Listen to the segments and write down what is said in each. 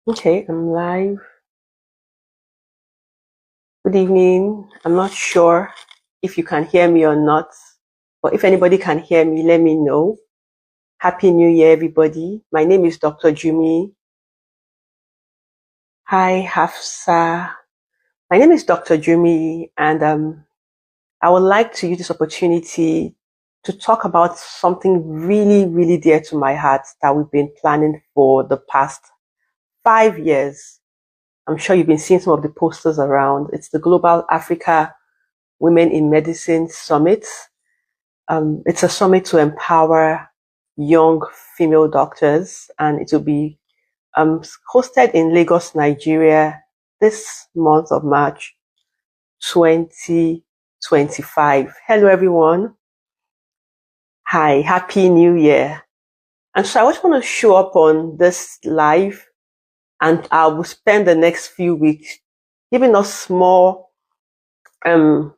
Okay, I'm live. Good evening. I'm not sure if you can hear me or not, but if anybody can hear me, let me know. Happy New Year, everybody. My name is Dr. Jumi. Hi, Hafsa. My name is Dr. Jumi, and I would like to use this opportunity to talk about something really, really dear to my heart that we've been planning for the past 5 years. I'm sure you've been seeing some of the posters around. It's the Global Africa Women in Medicine Summit. It's a summit to empower young female doctors, and it will be hosted in Lagos, Nigeria, this month of March 2025. Hello, everyone. Hi, Happy New Year. And so I just want to show up on this live, and I will spend the next few weeks giving us more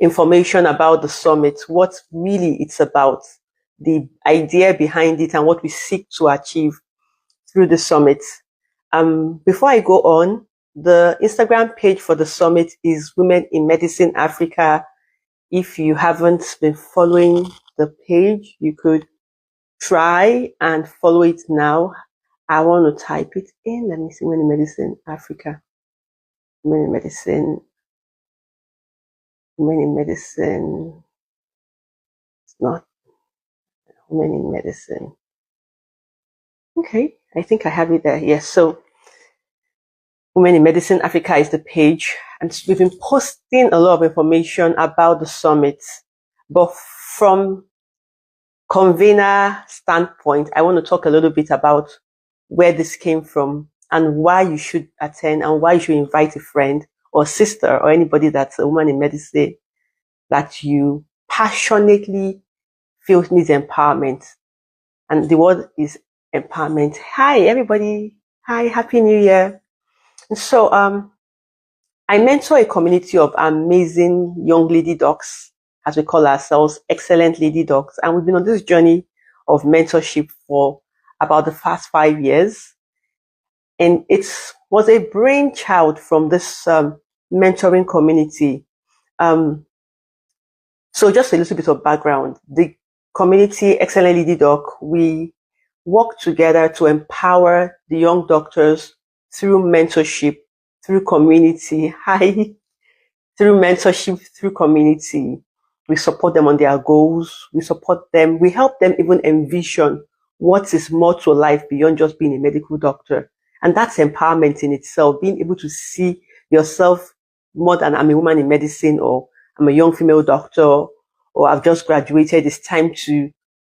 information about the summit, what really it's about, the idea behind it, and what we seek to achieve through the summit. Before I go on, the Instagram page for the summit is Women in Medicine Africa. If you haven't been following the page, you could try and follow it now. I want to type it in. Let me see. Women in Medicine Africa. Women in Medicine. Women in Medicine. It's not Women in Medicine. Okay, I think I have it there. Yes, so Women in Medicine Africa is the page, and we've been posting a lot of information about the summit. But from convener standpoint, I want to talk a little bit about where this came from and why you should attend and why you should invite a friend or sister or anybody that's a woman in medicine that you passionately feel needs empowerment. And the word is empowerment. Hi, everybody. Hi, Happy New Year. So, I mentor a community of amazing young lady docs, as we call ourselves, excellent lady docs. And we've been on this journey of mentorship for about the past 5 years. And it was a brainchild from this mentoring community. So just a little bit of background. The community, Excellent Lady Doc, we work together to empower the young doctors through mentorship, through community. Through mentorship, through community. We support them on their goals. We support them. We help them even envision what is more to life beyond just being a medical doctor. And that's empowerment in itself, being able to see yourself more than I'm a woman in medicine, or I'm a young female doctor, or I've just graduated. It's time to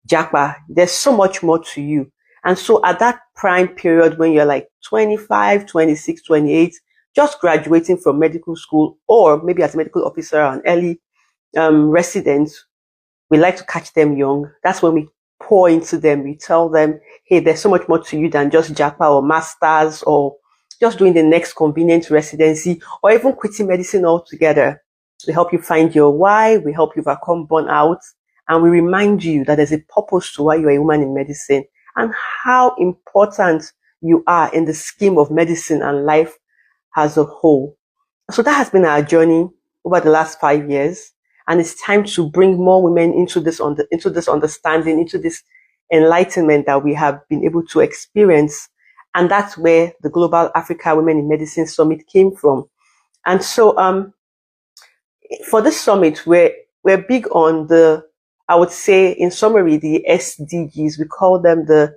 japa. There's so much more to you. And so at that prime period when you're like 25, 26, 28, just graduating from medical school, or maybe as a medical officer or an early resident, we like to catch them young. That's when we pour into them. We tell them, hey, there's so much more to you than just JAPA or masters or just doing the next convenient residency or even quitting medicine altogether. We help you find your why. We help you overcome burnout. And we remind you that there's a purpose to why you're a woman in medicine and how important you are in the scheme of medicine and life as a whole. So that has been our journey over the last 5 years. And it's time to bring more women into this understanding, into this enlightenment that we have been able to experience. And that's where the Global Africa Women in Medicine Summit came from. And so for this summit, we're big on I would say in summary, the SDGs. We call them the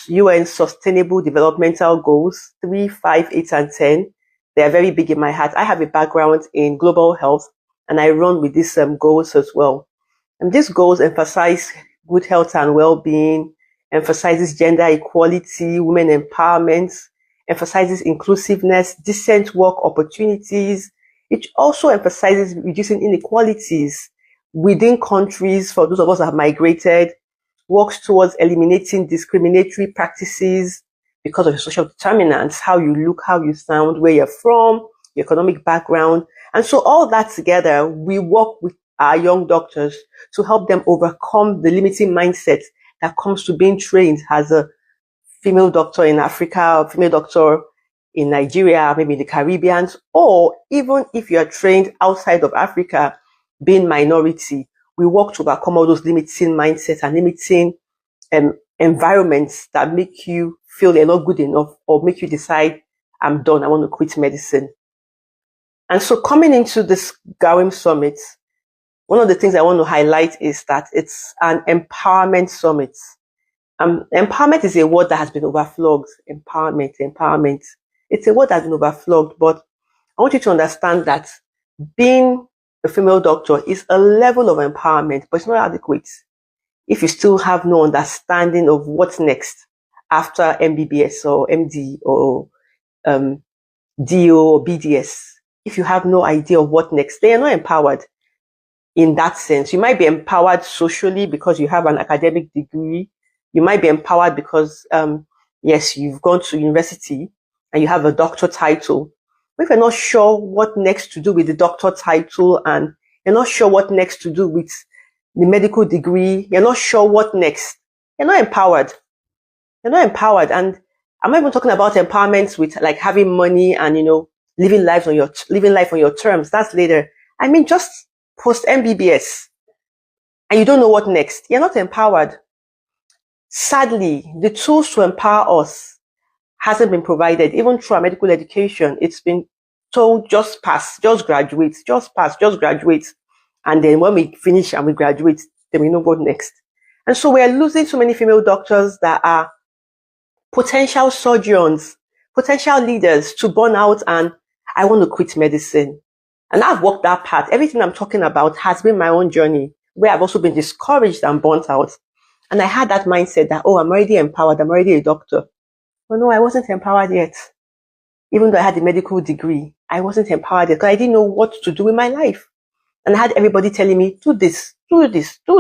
UN Sustainable Developmental Goals, 3, 5, 8, and 10. They are very big in my heart. I have a background in global health, and I run with these goals as well. And these goals emphasize good health and well-being, emphasizes gender equality, women empowerment, emphasizes inclusiveness, decent work opportunities. It also emphasizes reducing inequalities within countries for those of us that have migrated, works towards eliminating discriminatory practices because of your social determinants, how you look, how you sound, where you're from, your economic background. And so all that together, we work with our young doctors to help them overcome the limiting mindset that comes to being trained as a female doctor in Africa, or female doctor in Nigeria, maybe in the Caribbean, or even if you are trained outside of Africa, being minority, we work to overcome all those limiting mindsets and limiting environments that make you feel you're not good enough or make you decide, I'm done, I want to quit medicine. And so coming into this GAWIM Summit, one of the things I want to highlight is that it's an empowerment summit. Empowerment is a word that has been overflogged. Empowerment. It's a word that's been overflogged, but I want you to understand that being a female doctor is a level of empowerment, but it's not adequate if you still have no understanding of what's next after MBBS or MD or DO or BDS. If you have no idea of what next, they are not empowered in that sense. You might be empowered socially because you have an academic degree. You might be empowered because, yes, you've gone to university and you have a doctor title. But if you're not sure what next to do with the doctor title and you're not sure what next to do with the medical degree, you're not sure what next, you're not empowered. You're not empowered. And I'm not even talking about empowerment with like having money and, living life on your terms. That's later. I mean, just post MBBS and you don't know what next. You're not empowered. Sadly, the tools to empower us hasn't been provided. Even through our medical education, it's been told just pass, just graduate, just pass, just graduate. And then when we finish and we graduate, then we know what next. And so we are losing so many female doctors that are potential surgeons, potential leaders to burn out and I want to quit medicine. And I've walked that path. Everything I'm talking about has been my own journey where I've also been discouraged and burnt out. And I had that mindset that, I'm already empowered. I'm already a doctor. But no, I wasn't empowered yet. Even though I had a medical degree, I wasn't empowered yet because I didn't know what to do with my life. And I had everybody telling me, do this, do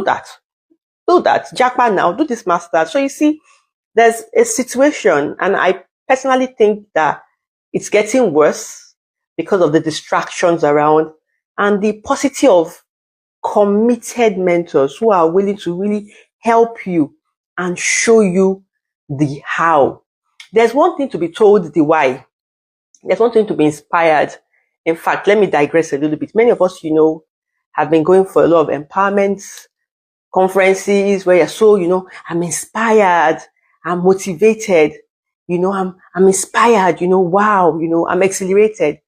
that, Jackpot now, do this master. So you see, there's a situation, and I personally think that it's getting worse because of the distractions around and the paucity of committed mentors who are willing to really help you and show you the how. There's one thing to be told the why. There's one thing to be inspired. In fact, let me digress a little bit. Many of us, have been going for a lot of empowerment conferences where you're so, I'm inspired, I'm motivated, I'm inspired, wow, I'm exhilarated.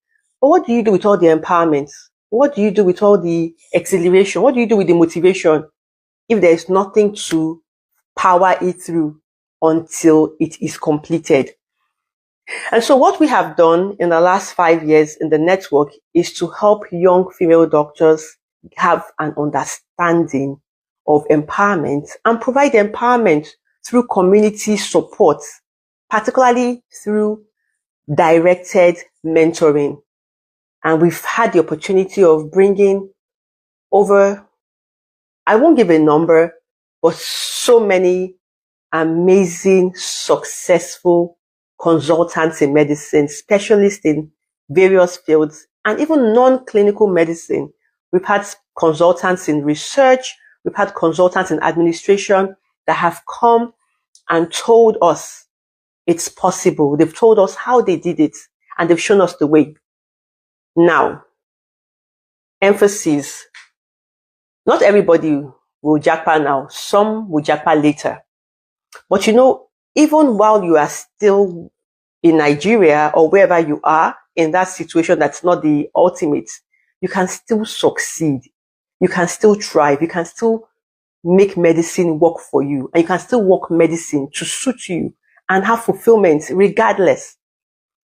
But what do you do with all the empowerment? What do you do with all the exhilaration? What do you do with the motivation if there is nothing to power it through until it is completed? And so what we have done in the last 5 years in the network is to help young female doctors have an understanding of empowerment and provide empowerment through community support, particularly through directed mentoring. And we've had the opportunity of bringing over, I won't give a number, but so many amazing, successful consultants in medicine, specialists in various fields, and even non-clinical medicine. We've had consultants in research, we've had consultants in administration that have come and told us it's possible. They've told us how they did it, and they've shown us the way. Now, emphasis, not everybody will jackpot now. Some will jackpot later. But even while you are still in Nigeria or wherever you are in that situation that's not the ultimate, you can still succeed. You can still thrive. You can still make medicine work for you. And you can still work medicine to suit you and have fulfillment regardless.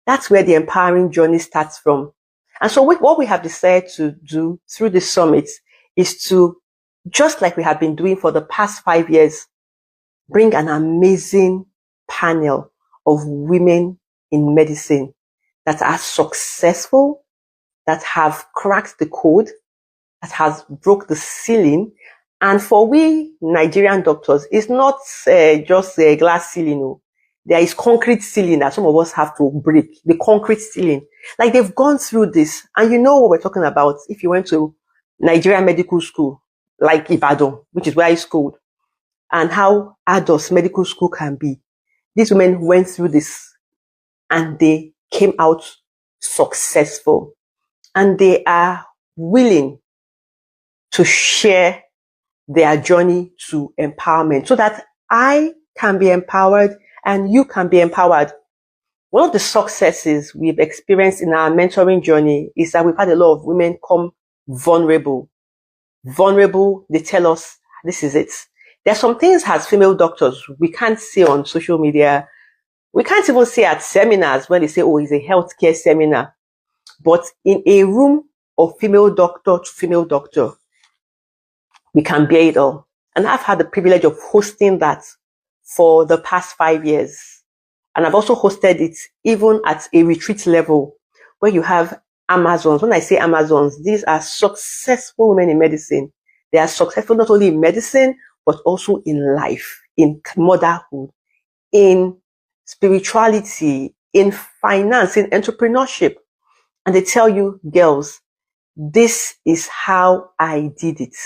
That's where the empowering journey starts from. And so what we have decided to do through the summit is to, just like we have been doing for the past 5 years, bring an amazing panel of women in medicine that are successful, that have cracked the code, that has broke the ceiling. And for we Nigerian doctors, it's not just a glass ceiling. There is concrete ceiling that some of us have to break, the concrete ceiling. Like they've gone through this, and you know what we're talking about if you went to Nigerian medical school, like Ibadan, which is where I schooled, and how ADOS medical school can be. These women went through this and they came out successful, and they are willing to share their journey to empowerment so that I can be empowered and you can be empowered. One of the successes we've experienced in our mentoring journey is that we've had a lot of women come vulnerable. Vulnerable, they tell us, this is it. There are some things as female doctors we can't see on social media. We can't even see at seminars when they say, oh, it's a healthcare seminar. But in a room of female doctor to female doctor, we can bear it all. And I've had the privilege of hosting that for the past 5 years. And I've also hosted it even at a retreat level where you have Amazons. When I say Amazons, these are successful women in medicine. They are successful not only in medicine, but also in life, in motherhood, in spirituality, in finance, in entrepreneurship. And they tell you, girls, this is how I did it.